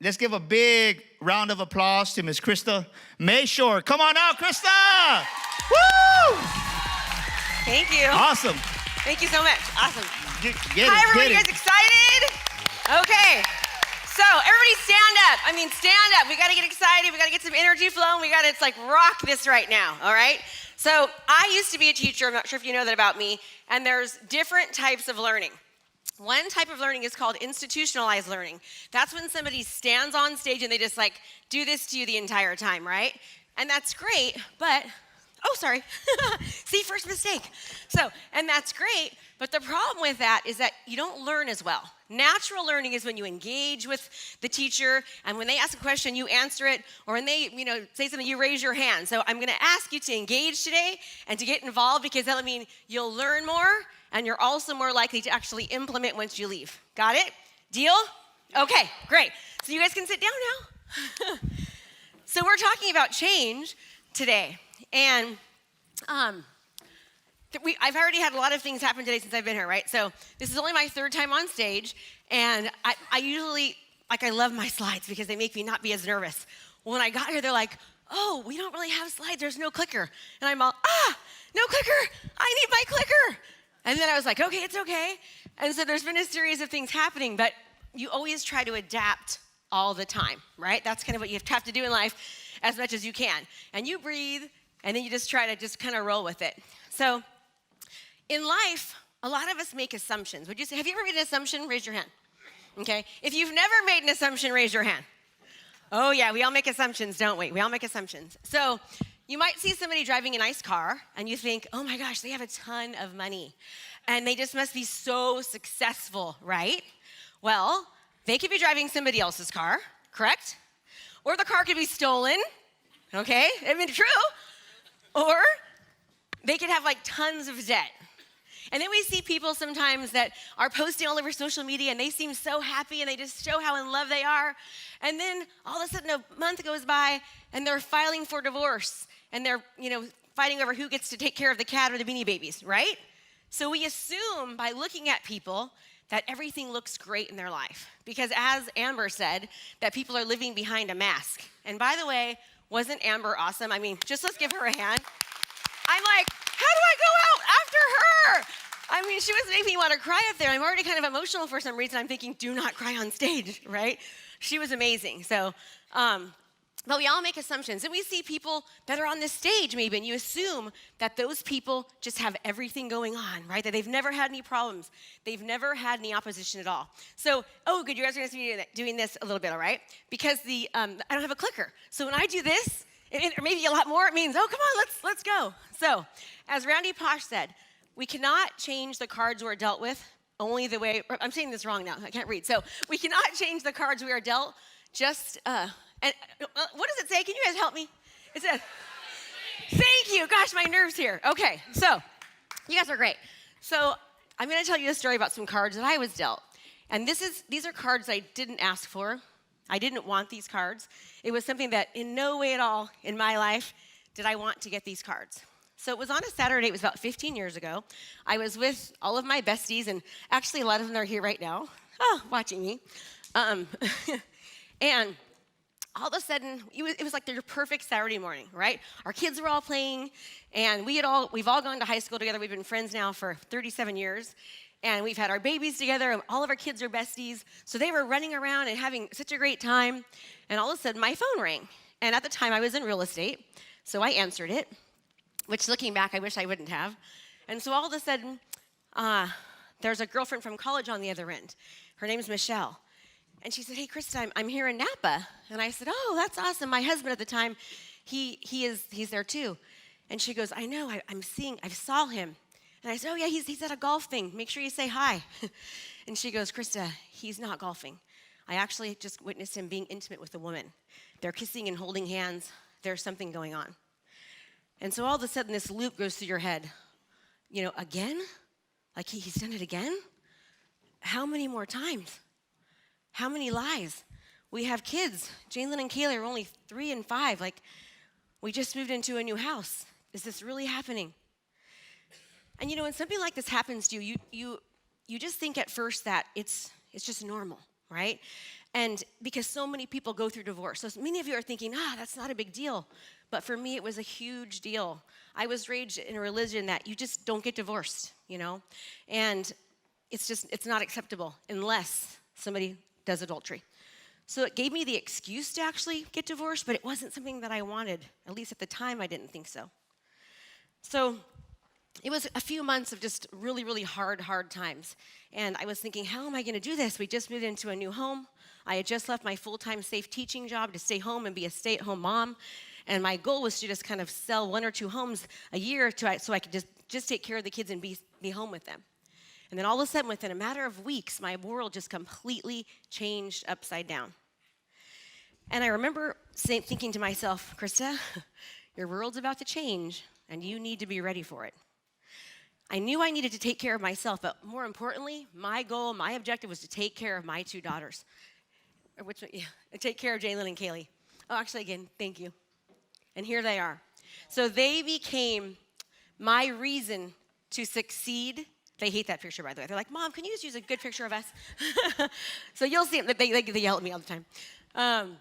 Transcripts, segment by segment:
let's give a big round of applause to Miss Krista Mashore. Come on out, Krista! Woo! Thank you. Awesome. Thank you so much. Awesome. Hi, everybody. You guys excited? Okay. So, everybody stand up. Stand up. We got to get excited. We got to get some energy flowing. We got to, rock this right now, all right? So, I used to be a teacher. I'm not sure if you know that about me. And there's different types of learning. One type of learning is called institutionalized learning. That's when somebody stands on stage and they just, do this to you the entire time, right? And that's great, but... Oh, sorry. See, first mistake. And that's great, but the problem with that is that you don't learn as well. Natural learning is when you engage with the teacher, and when they ask a question, you answer it, or when they, say something, you raise your hand. So I'm gonna ask you to engage today and to get involved, because that'll mean you'll learn more, and you're also more likely to actually implement once you leave. Got it? Deal? Okay, great. So you guys can sit down now. So we're talking about change today. And I've already had a lot of things happen today since I've been here, right? So this is only my third time on stage, and I usually, I love my slides because they make me not be as nervous. Well, when I got here, they're like, oh, we don't really have slides, there's no clicker. And I'm all, no clicker, I need my clicker. And then I was like, okay, it's okay. And so there's been a series of things happening, but you always try to adapt all the time, right? That's kind of what you have to do in life as much as you can. And you breathe, and then you just try to kind of roll with it. So in life, a lot of us make assumptions. Would you say, have you ever made an assumption? Raise your hand. Okay. If you've never made an assumption, raise your hand. Oh yeah, we all make assumptions, don't we? We all make assumptions. So you might see somebody driving a nice car, and you think, oh my gosh, they have a ton of money, and they just must be so successful, right? Well, they could be driving somebody else's car, correct? Or the car could be stolen, okay? True. Or they could have tons of debt. And then we see people sometimes that are posting all over social media, and they seem so happy, and they just show how in love they are. And then all of a sudden a month goes by, and they're filing for divorce, and they're fighting over who gets to take care of the cat or the Beanie Babies, right? So we assume by looking at people that everything looks great in their life. Because as Amber said, that people are living behind a mask. And by the way, wasn't Amber awesome? Just let's give her a hand. I'm like, how do I go out after her? She was making me want to cry up there. I'm already kind of emotional for some reason. I'm thinking, do not cry on stage, right? She was amazing. So, but we all make assumptions. And we see people that are on this stage maybe, and you assume that those people just have everything going on, right? That they've never had any problems. They've never had any opposition at all. So, oh, good, you guys are going to be doing this a little bit, all right? Because I don't have a clicker. So when I do this, or maybe a lot more, it means, oh, come on, let's go. So, as Randy Posh said, we cannot change the cards we're dealt with only the way, I'm saying this wrong now, I can't read. So, we cannot change the cards we are dealt, and what does it say? Can you guys help me? It says, thank you. Gosh, my nerves here. Okay, so you guys are great. So I'm going to tell you a story about some cards that I was dealt. And these are cards I didn't ask for. I didn't want these cards. It was something that in no way at all in my life did I want to get these cards. So it was on a Saturday. It was about 15 years ago. I was with all of my besties, and actually a lot of them are here right now, watching me. And all of a sudden, it was like their perfect Saturday morning, right? Our kids were all playing, and we've all gone to high school together. We've been friends now for 37 years, and we've had our babies together, and all of our kids are besties. So they were running around and having such a great time, and all of a sudden, my phone rang. And at the time, I was in real estate, so I answered it, which looking back, I wish I wouldn't have. And so all of a sudden, there's a girlfriend from college on the other end. Her name's Michelle. And she said, hey, Krista, I'm here in Napa. And I said, oh, that's awesome. My husband at the time, he's there too. And she goes, I know, I saw him. And I said, oh yeah, he's at a golf thing. Make sure you say hi. And she goes, Krista, he's not golfing. I actually just witnessed him being intimate with a woman. They're kissing and holding hands. There's something going on. And so all of a sudden this loop goes through your head. Again? Like he's done it again? How many more times? How many lies? We have kids. Jalen and Kayla are only 3 and 5. We just moved into a new house. Is this really happening? And when something like this happens to you, you just think at first that it's just normal, right? And because so many people go through divorce. So many of you are thinking, that's not a big deal. But for me, it was a huge deal. I was raised in a religion that you just don't get divorced, And it's not acceptable unless somebody does adultery. So it gave me the excuse to actually get divorced, but it wasn't something that I wanted. At least at the time, I didn't think so. So it was a few months of just really, really hard times. And I was thinking, how am I going to do this? We just moved into a new home. I had just left my full-time safe teaching job to stay home and be a stay-at-home mom. And my goal was to just kind of sell 1 or 2 homes a year so I could just take care of the kids and be home with them. And then all of a sudden, within a matter of weeks, my world just completely changed upside down. And I remember thinking to myself, Krista, your world's about to change, and you need to be ready for it. I knew I needed to take care of myself, but more importantly, my goal, my objective was to take care of my 2 daughters. Take care of Jalen and Kaylee. Oh, actually, again, thank you. And here they are. So they became my reason to succeed. They hate that picture, by the way. They're like, Mom, can you just use a good picture of us? So you'll see them. They yell at me all the time.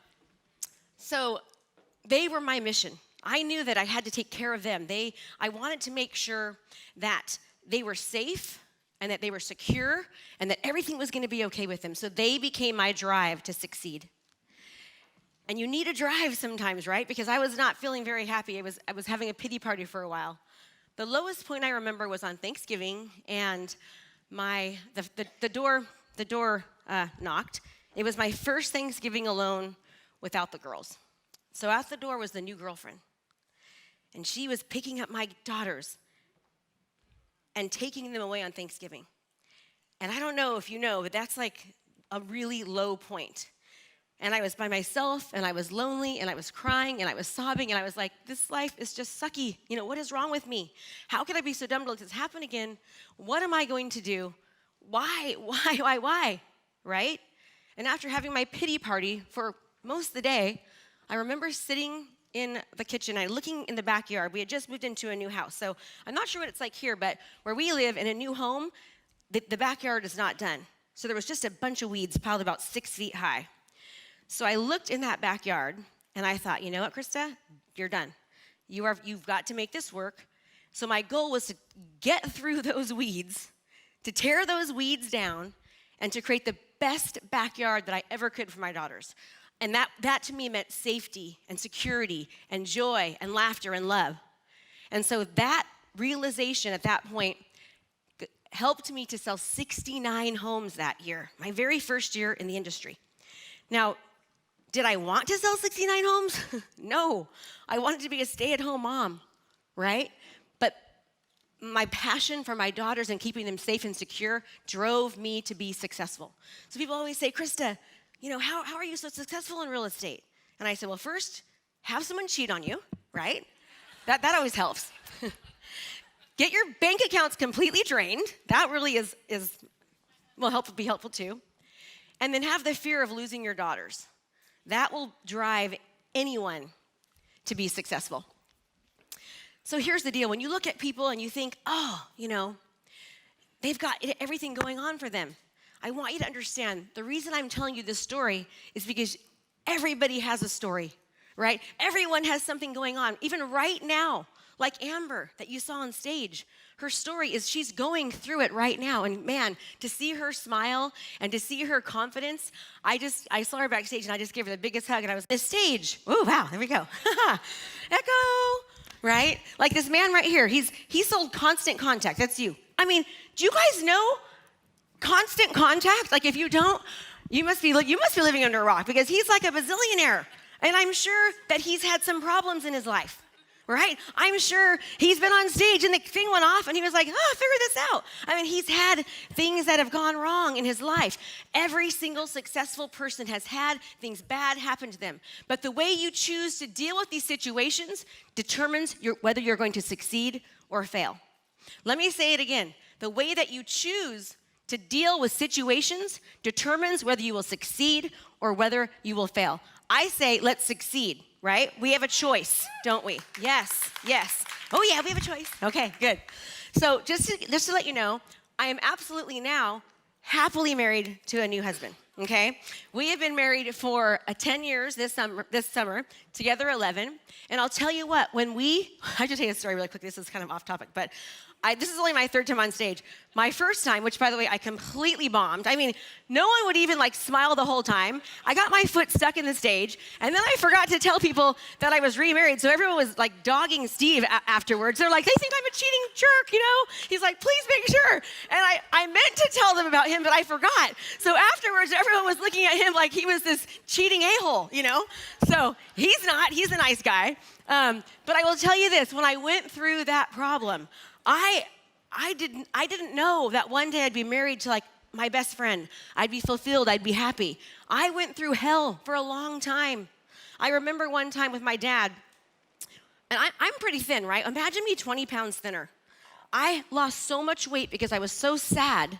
So they were my mission. I knew that I had to take care of them. I wanted to make sure that they were safe and that they were secure and that everything was going to be okay with them. So they became my drive to succeed. And you need a drive sometimes, right? Because I was not feeling very happy. I was having a pity party for a while. The lowest point I remember was on Thanksgiving, and the door knocked. It was my first Thanksgiving alone without the girls. So at the door was the new girlfriend. And she was picking up my daughters and taking them away on Thanksgiving. And I don't know if you know, but that's like a really low point. And I was by myself, and I was lonely, and I was crying, and I was sobbing, and I was like, this life is just sucky. What is wrong with me? How could I be so dumb to let this happen again? What am I going to do? Why, right? And after having my pity party for most of the day, I remember sitting in the kitchen and looking in the backyard. We had just moved into a new house. So I'm not sure what it's like here, but where we live in a new home, the backyard is not done. So there was just a bunch of weeds piled about 6 feet high. So I looked in that backyard and I thought, you know what, Krista? You're done. You've got to make this work. So my goal was to get through those weeds, to tear those weeds down, and to create the best backyard that I ever could for my daughters. And that to me meant safety and security and joy and laughter and love. And so that realization at that point helped me to sell 69 homes that year, my very first year in the industry. Now, did I want to sell 69 homes? No. I wanted to be a stay-at-home mom, right? But my passion for my daughters and keeping them safe and secure drove me to be successful. So people always say, Krista, how are you so successful in real estate? And I said, well, first, have someone cheat on you, right? That always helps. Get your bank accounts completely drained. That really will be helpful too. And then have the fear of losing your daughters. That will drive anyone to be successful. So here's the deal. When you look at people and you think, they've got everything going on for them. I want you to understand the reason I'm telling you this story is because everybody has a story, right? Everyone has something going on. Even right now, like Amber that you saw on stage, her story is she's going through it right now. And man, to see her smile and to see her confidence, I saw her backstage and I just gave her the biggest hug and I was, this stage, oh wow, there we go. Echo, right? Like this man right here, he sold Constant Contact, that's you. I mean, do you guys know Constant Contact? Like if you don't, you must be living under a rock because he's like a bazillionaire. And I'm sure that he's had some problems in his life. Right? I'm sure he's been on stage and the thing went off and he was like, figure this out. I mean, he's had things that have gone wrong in his life. Every single successful person has had things bad happen to them. But the way you choose to deal with these situations determines whether you're going to succeed or fail. Let me say it again. The way that you choose to deal with situations determines whether you will succeed or whether you will fail. I say, let's succeed. Right? We have a choice, don't we? Yes. Oh yeah, we have a choice. Okay, good. So just to let you know, I am absolutely now happily married to a new husband, okay? We have been married for 10 years this summer, together 11. And I'll tell you what, I have to tell you a story really quick. This is kind of off topic, but this is only my third time on stage. My first time, which by the way, I completely bombed. I mean, no one would even smile the whole time. I got my foot stuck in the stage, and then I forgot to tell people that I was remarried, so everyone was dogging Steve afterwards. They're like, they think I'm a cheating jerk, He's like, please make sure. And I meant to tell them about him, but I forgot. So afterwards, everyone was looking at him like he was this cheating a-hole, So he's not, he's a nice guy. But I will tell you this, when I went through that problem, I didn't know that one day I'd be married to my best friend. I'd be fulfilled, I'd be happy. I went through hell for a long time. I remember one time with my dad, and I'm pretty thin, right? Imagine me 20 pounds thinner. I lost so much weight because I was so sad.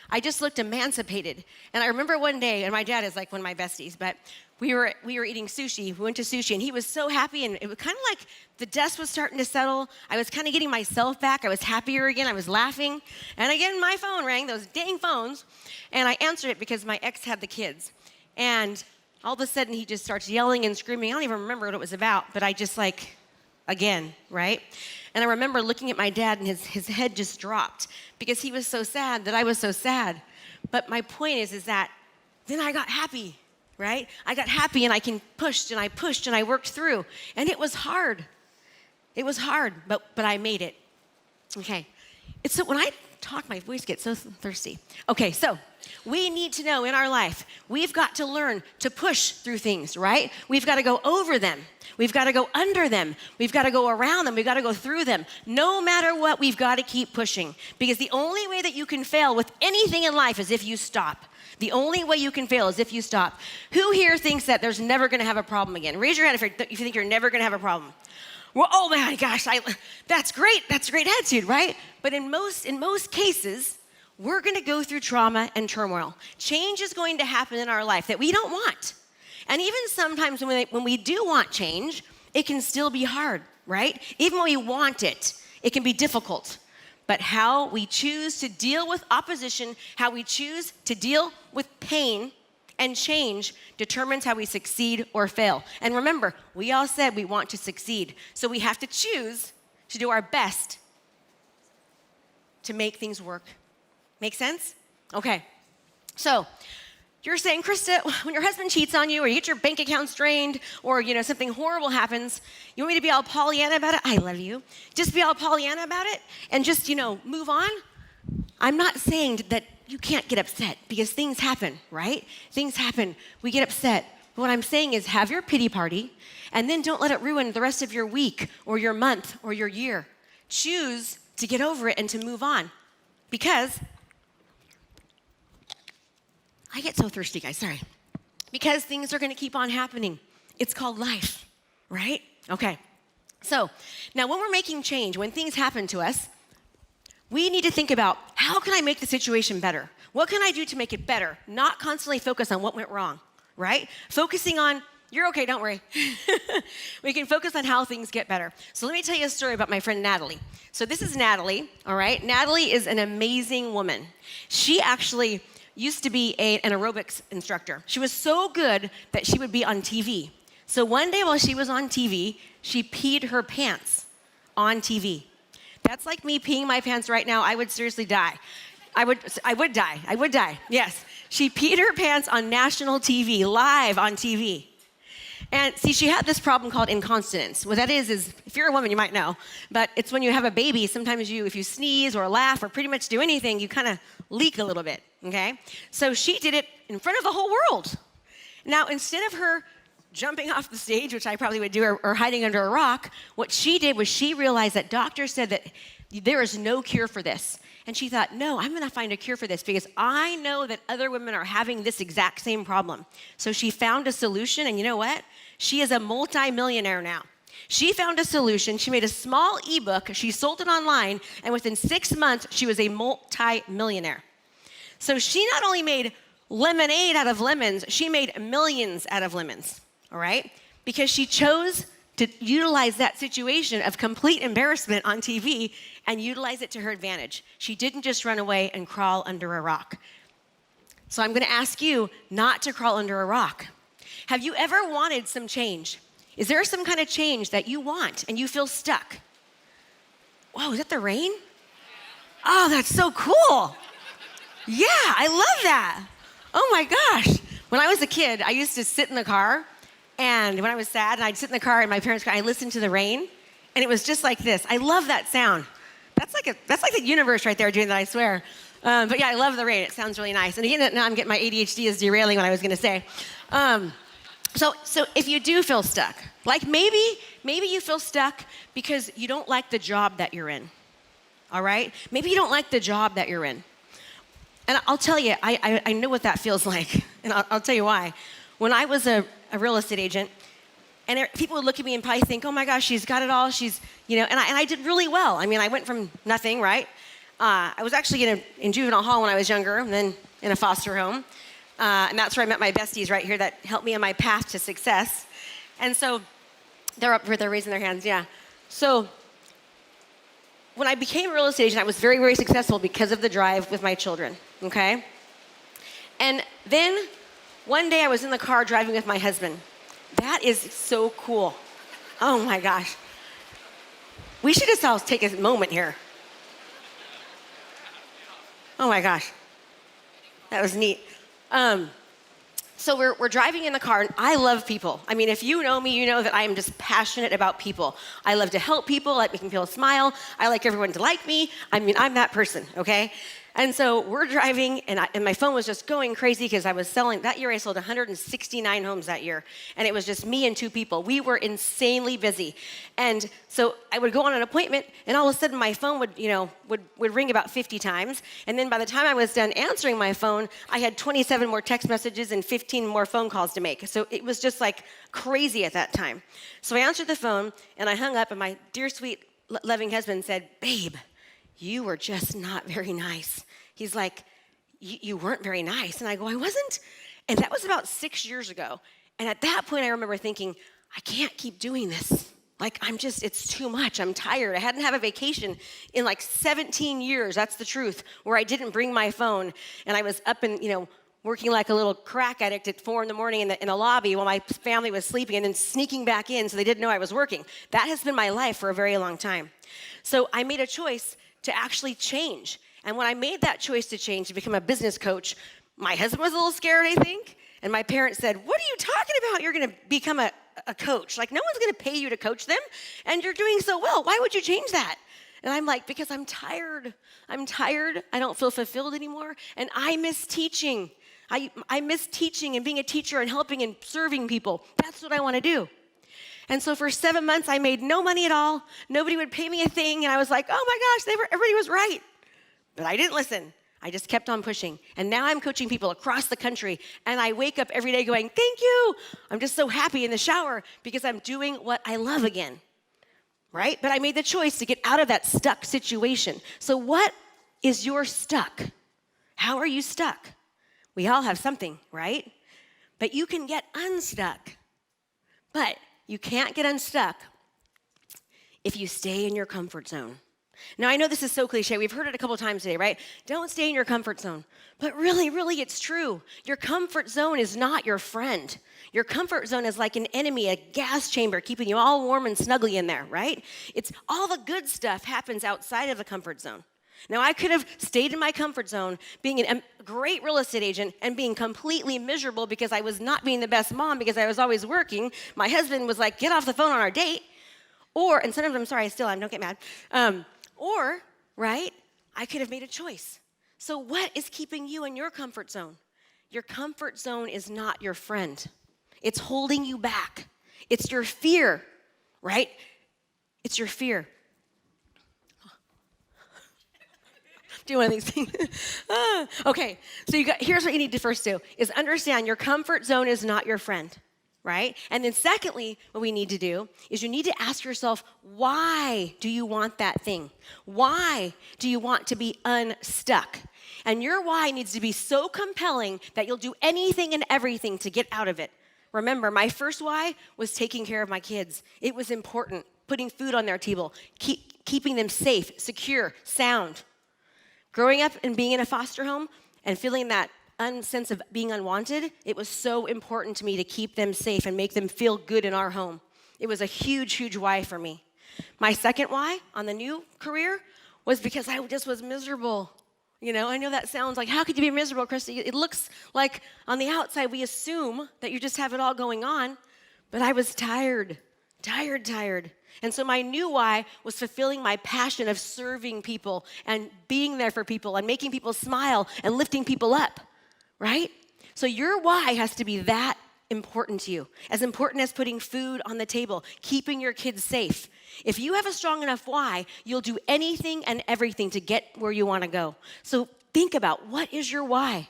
I just looked emancipated. And I remember one day, and my dad is one of my besties, but we were eating sushi. We went to sushi, and he was so happy, and it was kind of like the dust was starting to settle. I was kind of getting myself back. I was happier again. I was laughing. And again, my phone rang, those dang phones, and I answered it because my ex had the kids. And all of a sudden, he just starts yelling and screaming. I don't even remember what it was about, but I just again, right? And I remember looking at my dad, and his head just dropped because he was so sad that I was so sad. But my point is that then I got happy, right? I got happy, and I pushed, and I worked through. And it was hard. It was hard, but I made it. Okay. So when I talk, my voice gets so thirsty. Okay, so we need to know in our life, we've got to learn to push through things, right? We've got to go over them. We've got to go under them. We've got to go around them. We've got to go through them. No matter what, we've got to keep pushing. Because the only way that you can fail with anything in life is if you stop. The only way you can fail is if you stop. Who here thinks that there's never going to have a problem again? Raise your hand if you think you're never going to have a problem. Well, oh my gosh, that's great. That's a great attitude, right? But in most cases, we're going to go through trauma and turmoil. Change is going to happen in our life that we don't want. And even sometimes when we do want change, it can still be hard, right? Even when we want it, it can be difficult. But how we choose to deal with opposition, how we choose to deal with pain and change determines how we succeed or fail. And remember, we all said we want to succeed. So we have to choose to do our best to make things work. Make sense? Okay. So you're saying, Krista, when your husband cheats on you or you get your bank accounts drained or, something horrible happens, you want me to be all Pollyanna about it? I love you. Just be all Pollyanna about it and just, move on? I'm not saying that you can't get upset because things happen, right? Things happen. We get upset. But what I'm saying is have your pity party and then don't let it ruin the rest of your week or your month or your year. Choose to get over it and to move on because I get so thirsty, guys, sorry. Because things are going to keep on happening. It's called life, right? Okay. So now when we're making change, when things happen to us, we need to think about how can I make the situation better? What can I do to make it better? Not constantly focus on what went wrong, right? Focusing on, you're okay, don't worry. We can focus on how things get better. So let me tell you a story about my friend Natalie. So this is Natalie, all right? Natalie is an amazing woman. She actually used to be an aerobics instructor. She was so good that she would be on TV. So one day while she was on TV, she peed her pants on TV. That's like me peeing my pants right now. I would seriously die. I would die. Yes. She peed her pants on national TV, live on TV. And see, she had this problem called incontinence. What that is if you're a woman, you might know, but it's when you have a baby, sometimes if you sneeze or laugh or pretty much do anything, you kind of leak a little bit, okay? So she did it in front of the whole world. Now, instead of her jumping off the stage, which I probably would do, or hiding under a rock, what she did was she realized that doctors said that there is no cure for this. And she thought, no, I'm gonna find a cure for this because I know that other women are having this exact same problem. So she found a solution, and you know what? She is a multi-millionaire now. She found a solution. She made a small ebook. She sold it online, and within 6 months, she was a multi-millionaire. So she not only made lemonade out of lemons, she made millions out of lemons, all right? Because she chose to utilize that situation of complete embarrassment on TV and utilize it to her advantage. She didn't just run away and crawl under a rock. So I'm gonna ask you not to crawl under a rock. Have you ever wanted some change? Is there some kind of change that you want and you feel stuck? Whoa, is that the rain? Oh, that's so cool. Yeah, I love that. Oh my gosh. When I was a kid, I used to sit in the car, and when I was sad, and I'd sit in the car in my parents' car, I listened to the rain, and it was just like this. I love that sound. That's like the universe right there doing that, I swear. But yeah, I love the rain. It sounds really nice. And again, now I'm getting my ADHD is derailing what I was gonna say. So if you do feel stuck, like maybe you feel stuck because you don't like the job that you're in, all right? Maybe you don't like the job that you're in. And I'll tell you, I know what that feels like, and I'll tell you why. When I was a real estate agent, and people would look at me and probably think, oh my gosh, she's got it all, she's, and I did really well. I mean, I went from nothing, right? I was actually in juvenile hall when I was younger, and then in a foster home. And that's where I met my besties right here that helped me on my path to success. And so they're up for, they're raising their hands, yeah. So when I became a real estate agent, I was very, very successful because of the drive with my children, okay? And then one day I was in the car driving with my husband. That is so cool. Oh my gosh. We should just all take a moment here. Oh my gosh. That was neat. So we're driving in the car, and I love people. I mean, if you know me, you know that I am just passionate about people. I love to help people, I like making people smile. I like everyone to like me. I mean, I'm that person, okay? And so we're driving, and my phone was just going crazy because I was selling. That year I sold 169 homes that year, and it was just me and two people. We were insanely busy. And so I would go on an appointment, and all of a sudden my phone would ring about 50 times. And then by the time I was done answering my phone, I had 27 more text messages and 15 more phone calls to make. So it was just like crazy at that time. So I answered the phone, and I hung up, and my dear, sweet, loving husband said, babe, you were just not very nice. He's like, you weren't very nice. And I go, I wasn't? And that was about 6 years ago. And at that point, I remember thinking, I can't keep doing this. Like, it's too much. I'm tired. I hadn't had a vacation in like 17 years. That's the truth, where I didn't bring my phone. And I was up and, working like a little crack addict at 4 a.m. in the lobby while my family was sleeping, and then sneaking back in so they didn't know I was working. That has been my life for a very long time. So I made a choice to actually change. And when I made that choice to change, to become a business coach, my husband was a little scared, I think. And my parents said, what are you talking about? You're gonna become a coach. Like, no one's gonna pay you to coach them, and you're doing so well. Why would you change that? And I'm like, because I'm tired. I don't feel fulfilled anymore, and I miss teaching. I miss teaching and being a teacher and helping and serving people. That's what I wanna do. And so for 7 months, I made no money at all. Nobody would pay me a thing. And I was like, oh my gosh, everybody was right. But I didn't listen. I just kept on pushing. And now I'm coaching people across the country. And I wake up every day going, thank you. I'm just so happy in the shower because I'm doing what I love again, right? But I made the choice to get out of that stuck situation. So what is your stuck? How are you stuck? We all have something, right? But you can get unstuck. But you can't get unstuck if you stay in your comfort zone. Now, I know this is so cliche. We've heard it a couple times today, right? Don't stay in your comfort zone. But really, really, it's true. Your comfort zone is not your friend. Your comfort zone is like an enemy, a gas chamber, keeping you all warm and snuggly in there, right? It's all the good stuff happens outside of the comfort zone. Now, I could have stayed in my comfort zone, being a great real estate agent, and being completely miserable because I was not being the best mom because I was always working. My husband was like, get off the phone on our date. And sometimes I'm sorry, I still am, don't get mad. Right, I could have made a choice. So what is keeping you in your comfort zone? Your comfort zone is not your friend. It's holding you back. It's your fear, right? It's your fear. Do one of these things. Okay, so here's what you need to first do, is understand your comfort zone is not your friend, right? And then secondly, what we need to do is you need to ask yourself, why do you want that thing? Why do you want to be unstuck? And your why needs to be so compelling that you'll do anything and everything to get out of it. Remember, my first why was taking care of my kids. It was important, putting food on their table, keeping them safe, secure, sound. Growing up and being in a foster home and feeling that sense of being unwanted, it was so important to me to keep them safe and make them feel good in our home. It was a huge, huge why for me. My second why on the new career was because I just was miserable. You know, I know that sounds like, how could you be miserable, Krista? It looks like on the outside we assume that you just have it all going on, but I was tired. And so my new why was fulfilling my passion of serving people and being there for people and making people smile and lifting people up, right? So your why has to be that important to you, as important as putting food on the table, keeping your kids safe. If you have a strong enough why, you'll do anything and everything to get where you want to go. So think about, what is your why?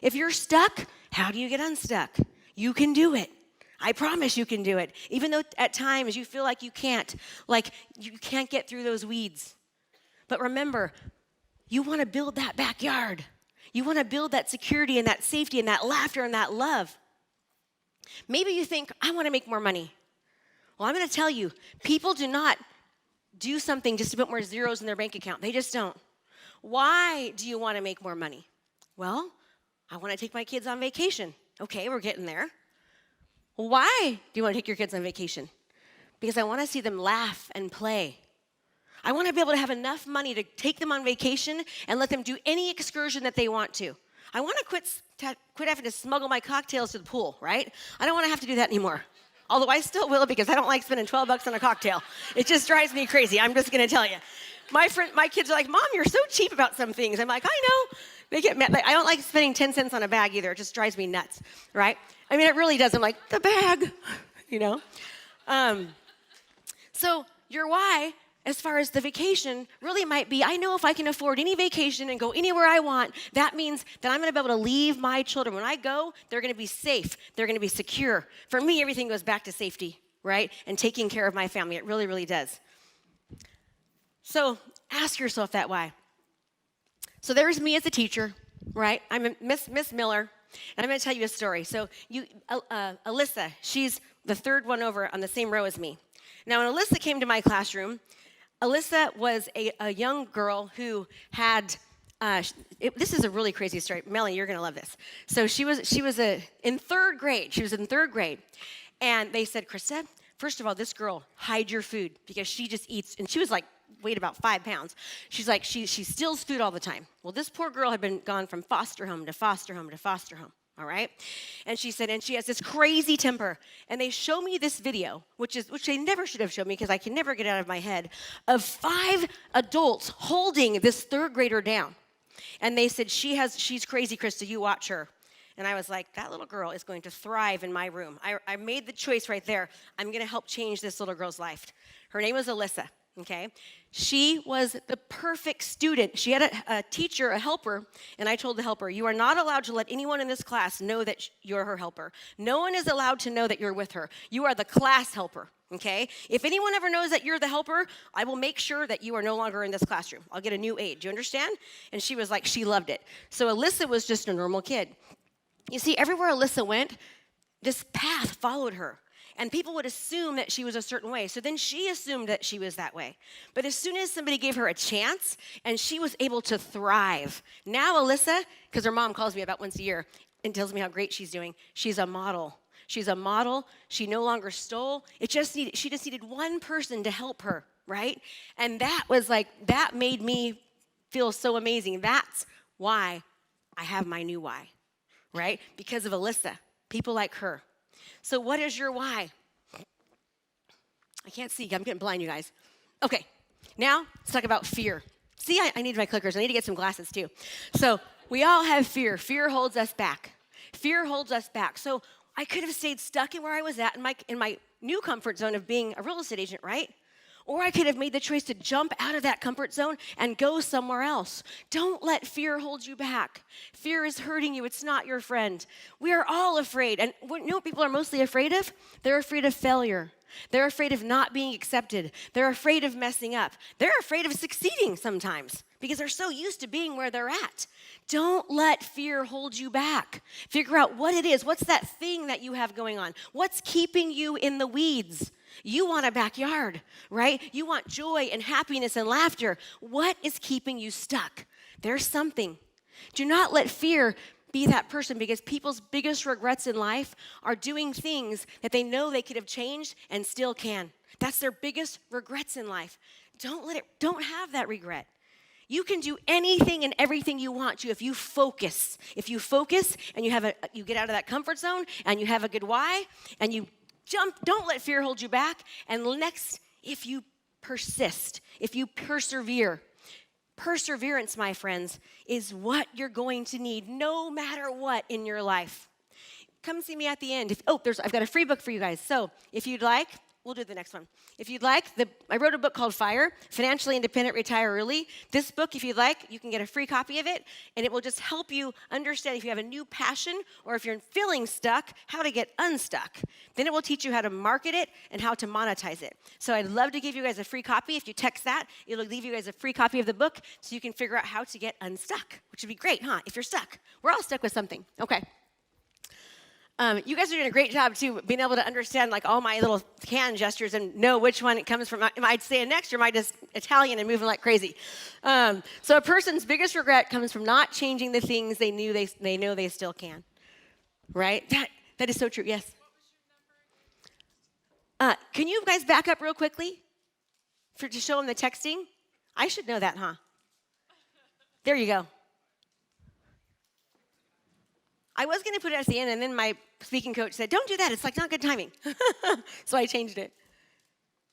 If you're stuck, how do you get unstuck? You can do it. I promise you can do it. Even though at times you feel like you can't get through those weeds. But remember, you want to build that backyard. You want to build that security and that safety and that laughter and that love. Maybe you think, I want to make more money. Well, I'm going to tell you, people do not do something just to put more zeros in their bank account. They just don't. Why do you want to make more money? Well, I want to take my kids on vacation. Okay, we're getting there. Why do you want to take your kids on vacation? Because I want to see them laugh and play. I want to be able to have enough money to take them on vacation and let them do any excursion that they want to. I want to quit having to smuggle my cocktails to the pool, right? I don't want to have to do that anymore. Although I still will, because I don't like spending $12 on a cocktail. It just drives me crazy. I'm just going to tell you. My kids are like, Mom, you're so cheap about some things. I'm like, I know. They get mad. I don't like spending 10 cents on a bag either. It just drives me nuts, right? I mean, it really does. I'm like, the bag, you know? So your why, as far as the vacation, really might be, I know if I can afford any vacation and go anywhere I want, that means that I'm going to be able to leave my children. When I go, they're going to be safe. They're going to be secure. For me, everything goes back to safety, right? And taking care of my family. It really, really does. So ask yourself that why. So there's me as a teacher, right? I'm Miss Miller, and I'm going to tell you a story. So Alyssa, she's the third one over on the same row as me. Now, when Alyssa came to my classroom, Alyssa was a young girl who had, this is a really crazy story. Melanie, you're going to love this. So she was in third grade. She was in third grade. And they said, Krista, first of all, this girl, hide your food because she just eats. And she was like, weighed about 5 pounds. She's like, she steals food all the time. Well, this poor girl had been gone from foster home to foster home to foster home. All right? And she said, and she has this crazy temper. And they show me this video, which they never should have shown me because I can never get it out of my head, of 5 adults holding this third grader down. And they said, she's crazy, Krista, you watch her. And I was like, that little girl is going to thrive in my room. I made the choice right there. I'm going to help change this little girl's life. Her name was Alyssa. Okay, she was the perfect student. She had a teacher, a helper, and I told the helper, you are not allowed to let anyone in this class know that you're her helper. No one is allowed to know that you're with her. You are the class helper, okay? If anyone ever knows that you're the helper, I will make sure that you are no longer in this classroom. I'll get a new aide, do you understand? And she was like, she loved it. So Alyssa was just a normal kid. You see, everywhere Alyssa went, this path followed her. And people would assume that she was a certain way. So then she assumed that she was that way. But as soon as somebody gave her a chance, and she was able to thrive. Now Alyssa, because her mom calls me about once a year and tells me how great she's doing, she's a model. She's a model. She no longer stole. She just needed one person to help her, right? And that made me feel so amazing. That's why I have my new why, right? Because of Alyssa, people like her. So what is your why? I can't see. I'm getting blind, you guys. Okay, now let's talk about fear. See, I need my clickers. I need to get some glasses too. So we all have fear. Fear holds us back. Fear holds us back. So I could have stayed stuck in where I was at in my new comfort zone of being a real estate agent, right? Or I could have made the choice to jump out of that comfort zone and go somewhere else. Don't let fear hold you back. Fear is hurting you. It's not your friend. We are all afraid. And you know what people are mostly afraid of? They're afraid of failure. They're afraid of not being accepted. They're afraid of messing up. They're afraid of succeeding sometimes because they're so used to being where they're at. Don't let fear hold you back. Figure out what it is. What's that thing that you have going on? What's keeping you in the weeds? You want a backyard, right? You want joy and happiness and laughter. What is keeping you stuck? There's something. Do not let fear be that person, because people's biggest regrets in life are doing things that they know they could have changed and still can. That's their biggest regrets in life. Don't have that regret. You can do anything and everything you want to if you focus. If you focus and you get out of that comfort zone and you have a good why and you jump, don't let fear hold you back. And next, if you persist, if you persevere. Perseverance, my friends, is what you're going to need no matter what in your life. Come see me at the end. I've got a free book for you guys. So if you'd like, we'll do the next one. If you'd like, I wrote a book called Fire, Financially Independent, Retire Early. This book, if you'd like, you can get a free copy of it, and it will just help you understand if you have a new passion or if you're feeling stuck, how to get unstuck. Then it will teach you how to market it and how to monetize it. So I'd love to give you guys a free copy. If you text that, it'll leave you guys a free copy of the book so you can figure out how to get unstuck, which would be great, huh? If you're stuck. We're all stuck with something. Okay. You guys are doing a great job, too, being able to understand, like, all my little hand gestures and know which one it comes from. Am I saying next, or am I just Italian and moving like crazy? So a person's biggest regret comes from not changing the things they know they still can. Right? That is so true. Yes? Can you guys back up real quickly to show them the texting? I should know that, huh? There you go. I was going to put it at the end, and then my speaking coach said, don't do that. It's like not good timing. So I changed it.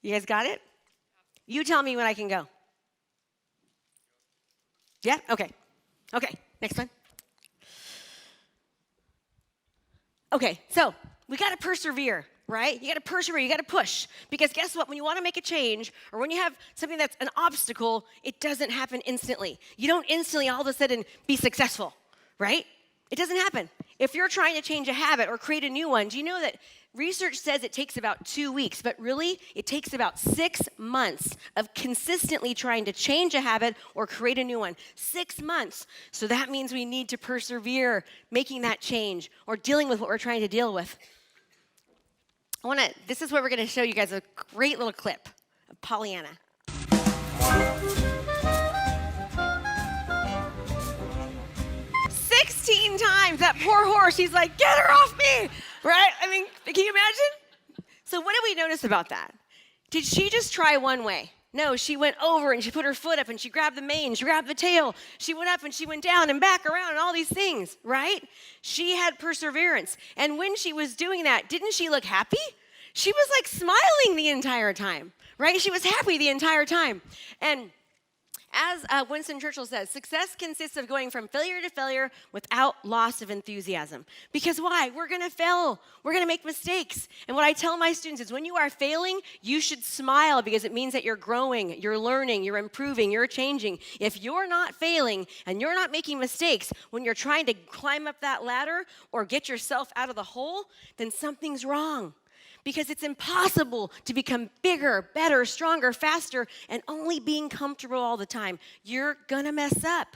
You guys got it? You tell me when I can go. Yeah? Okay. Okay, next one. Okay, so we got to persevere, right? You got to persevere. You got to push. Because guess what? When you want to make a change, or when you have something that's an obstacle, it doesn't happen instantly. You don't instantly all of a sudden be successful, right? It doesn't happen. If you're trying to change a habit or create a new one, do you know that research says it takes about 2 weeks, but really it takes about 6 months of consistently trying to change a habit or create a new one. 6 months. So that means we need to persevere making that change or dealing with what we're trying to deal with. This is where we're going to show you guys a great little clip of Pollyanna. 16 times, that poor horse, he's like, get her off me, right? I mean, can you imagine? So what did we notice about that? Did she just try one way? No, she went over and she put her foot up and she grabbed the mane, she grabbed the tail, she went up and she went down and back around and all these things, right? She had perseverance. And when she was doing that, didn't she look happy? She was like smiling the entire time, right? She was happy the entire time. And as Winston Churchill says, success consists of going from failure to failure without loss of enthusiasm. Because why? We're going to fail. We're going to make mistakes. And what I tell my students is when you are failing, you should smile because it means that you're growing, you're learning, you're improving, you're changing. If you're not failing and you're not making mistakes when you're trying to climb up that ladder or get yourself out of the hole, then something's wrong. Because it's impossible to become bigger, better, stronger, faster, and only being comfortable all the time. You're gonna mess up.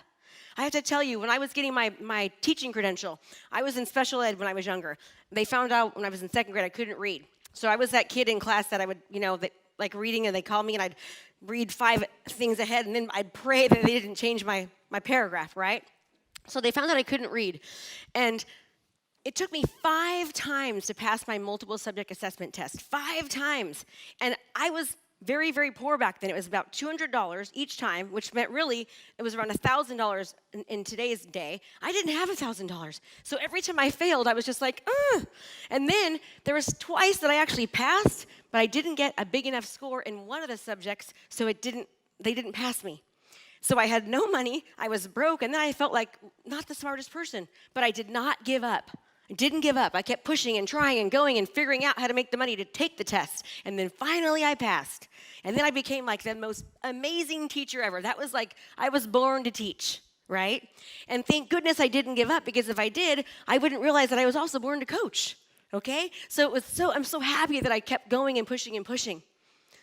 I have to tell you, when I was getting my teaching credential, I was in special ed when I was younger. They found out when I was in second grade I couldn't read. So I was that kid in class that I would, like reading, and they called me and I'd read 5 things ahead, and then I'd pray that they didn't change my paragraph, right? So they found out I couldn't read. And it took me 5 times to pass my multiple subject assessment test. 5 times. And I was very, very poor back then. It was about $200 each time, which meant really it was around $1,000 in today's day. I didn't have $1,000. So every time I failed, I was just like, ugh. And then there was twice that I actually passed, but I didn't get a big enough score in one of the subjects, so they didn't pass me. So I had no money, I was broke, and then I felt like not the smartest person, but I did not give up. I didn't give up. I kept pushing and trying and going and figuring out how to make the money to take the test. And then finally I passed. And then I became like the most amazing teacher ever. That was like, I was born to teach, right? And thank goodness I didn't give up, because if I did, I wouldn't realize that I was also born to coach, okay? So I'm so happy that I kept going and pushing and pushing.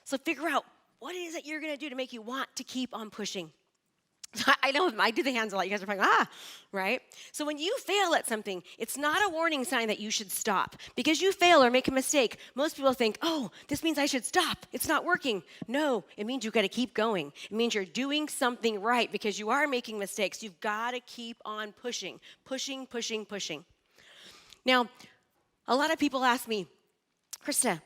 So figure out what it is that you're gonna do to make you want to keep on pushing. I know I do the hands a lot. You guys are probably, right? So when you fail at something, it's not a warning sign that you should stop. Because you fail or make a mistake, most people think, oh, this means I should stop. It's not working. No, it means you've got to keep going. It means you're doing something right because you are making mistakes. You've got to keep on pushing, pushing, pushing, pushing. Now, a lot of people ask me, Krista,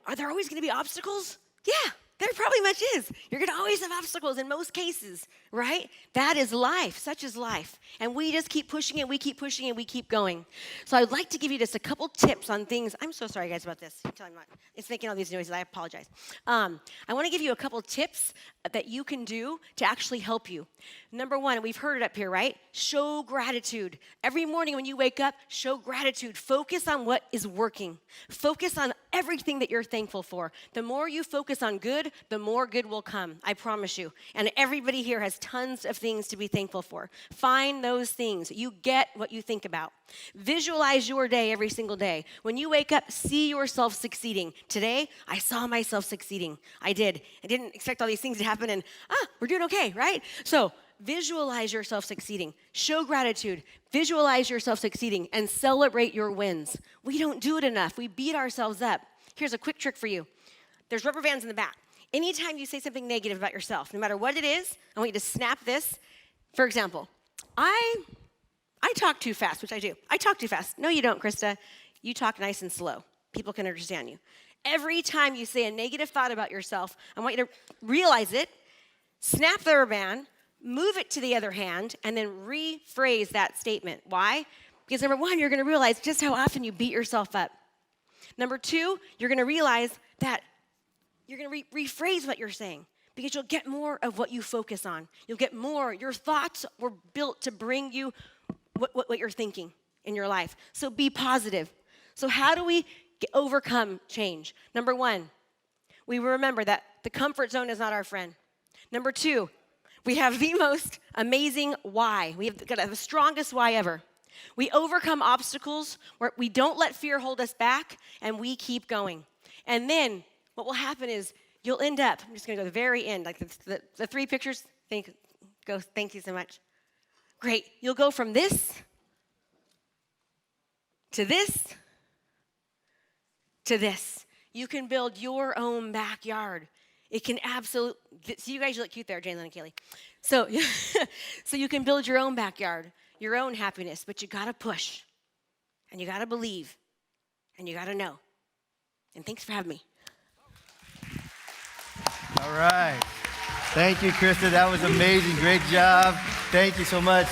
are there always going to be obstacles? Yeah. There probably much is. You're going to always have obstacles in most cases, right? That is life. Such is life. And we just keep pushing and we keep pushing and we keep going. So I'd like to give you just a couple tips on things. I'm so sorry, guys, about this. It's making all these noises. I apologize. I want to give you a couple tips that you can do to actually help you. Number one, and we've heard it up here, right? Show gratitude. Every morning when you wake up, show gratitude. Focus on what is working. Focus on everything that you're thankful for. The more you focus on good, the more good will come. I promise you. And everybody here has tons of things to be thankful for. Find those things. You get what you think about. Visualize your day every single day. When you wake up, see yourself succeeding. Today, I saw myself succeeding. I did. I didn't expect all these things to happen and, we're doing okay, right? So visualize yourself succeeding. Show gratitude. Visualize yourself succeeding and celebrate your wins. We don't do it enough. We beat ourselves up. Here's a quick trick for you. There's rubber bands in the back. Anytime you say something negative about yourself, no matter what it is, I want you to snap this. For example, I talk too fast, which I do. I talk too fast. No, you don't, Krista. You talk nice and slow. People can understand you. Every time you say a negative thought about yourself, I want you to realize it, snap the rubber band, move it to the other hand, and then rephrase that statement. Why? Because number one, you're going to realize just how often you beat yourself up. Number two, you're going to realize that you're going to rephrase what you're saying because you'll get more of what you focus on. You'll get more. Your thoughts were built to bring you what you're thinking in your life. So be positive. So how do we overcome change? Number one, we remember that the comfort zone is not our friend. Number two, we have the most amazing why. We have got the strongest why ever. We overcome obstacles where we don't let fear hold us back, and we keep going. And then what will happen is you'll end up, I'm just going to go to the very end, like the three pictures. Thank you so much. Great. You'll go from this to this to this. You can build your own backyard. It can absolutely, see you guys look cute there, Jalen and Kaylee. So, so you can build your own backyard, your own happiness, but you gotta push, and you gotta believe, and you gotta know. And thanks for having me. All right. Thank you, Krista. That was amazing. Great job. Thank you so much.